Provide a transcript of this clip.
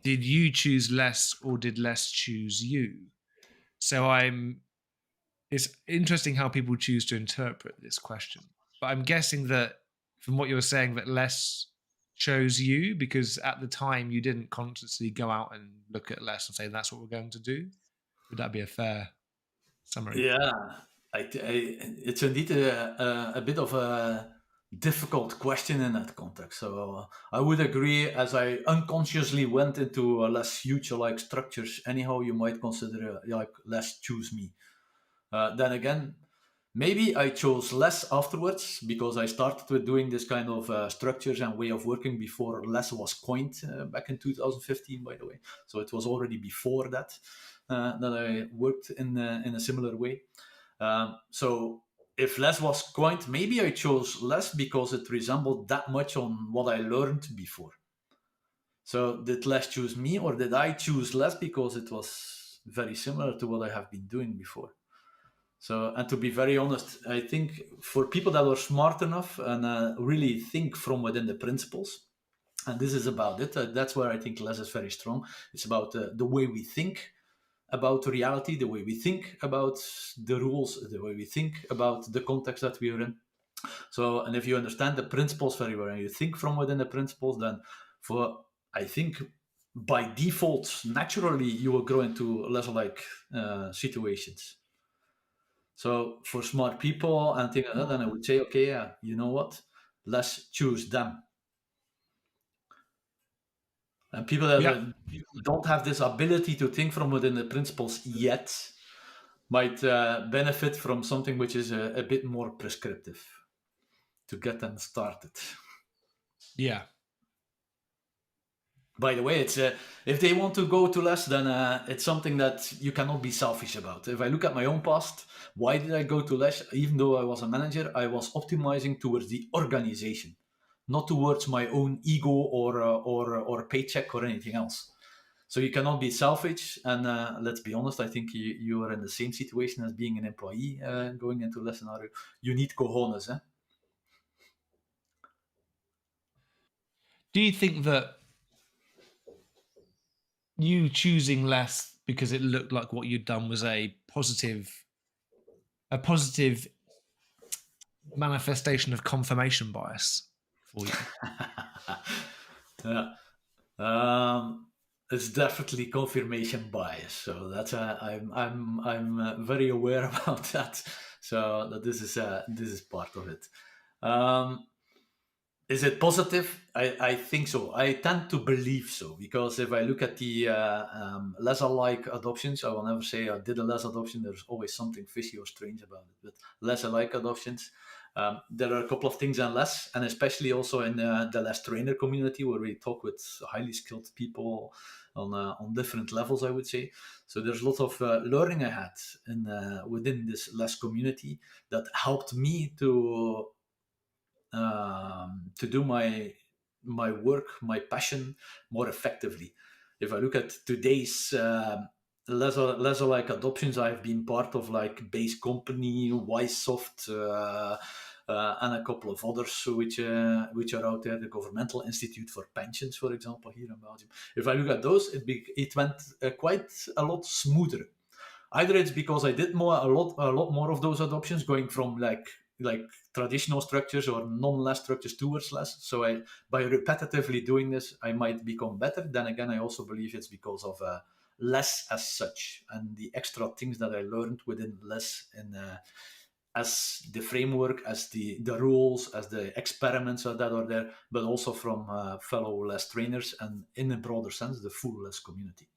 did you choose less or did less choose you? So it's interesting how people choose to interpret this question. But I'm guessing that from what you're saying, that less chose you because at the time you didn't consciously go out and look at less and say that's what we're going to do. Would that be a fair summary? Yeah, it's indeed a bit of a difficult question in that context. So I would agree. As I unconsciously went into less future-like structures, anyhow, you might consider like less choose me. Then again, maybe I chose less afterwards because I started with doing this kind of structures and way of working before less was coined back in 2015, by the way. So it was already before that I worked in a similar way. So if less was coined, maybe I chose less because it resembled that much on what I learned before. So did less choose me, or did I choose less because it was very similar to what I have been doing before? So, and to be very honest, I think for people that are smart enough and really think from within the principles, and this is about it, that's where I think less is very strong. It's about the way we think about reality, the way we think about the rules, the way we think about the context that we are in. So, and if you understand the principles very well and you think from within the principles, then for, I think, by default, naturally, you will grow into less like situations. So for smart people and things like that, then I would say, okay, yeah, you know what? Let's choose them. And people that Yeah. don't have this ability to think from within the principles yet might benefit from something which is a bit more prescriptive to get them started. Yeah. By the way, it's if they want to go to less, then it's something that you cannot be selfish about. If I look at my own past, why did I go to less? Even though I was a manager, I was optimizing towards the organization, not towards my own ego or paycheck or anything else. So you cannot be selfish. And let's be honest, I think you are in the same situation as being an employee going into less scenario. You need cojones, eh? Do you think that you choosing less because it looked like what you'd done was a positive manifestation of confirmation bias for you? Yeah. It's definitely confirmation bias. So that's I'm very aware about that. So that this is part of it. Um, is it positive? I think so. I tend to believe so because if I look at the less alike adoptions, I will never say I did a less adoption. There's always something fishy or strange about it. But less alike adoptions, there are a couple of things in less, and especially also in the less trainer community where we talk with highly skilled people on different levels. I would say so. There's a lot of learning I had in within this less community that helped me to do my work, my passion more effectively. If I look at today's lesser like adoptions, I've been part of like Base Company, Wisesoft, and a couple of others which are out there. The Governmental Institute for Pensions, for example, here in Belgium. If I look at those, it went quite a lot smoother. Either it's because I did a lot more of those adoptions, going from like traditional structures or non-less structures towards less. So I, by repetitively doing this, I might become better. Then again, I also believe it's because of less as such and the extra things that I learned within less in as the framework, as the rules, as the experiments that are there, but also from fellow less trainers and in a broader sense, the full less community.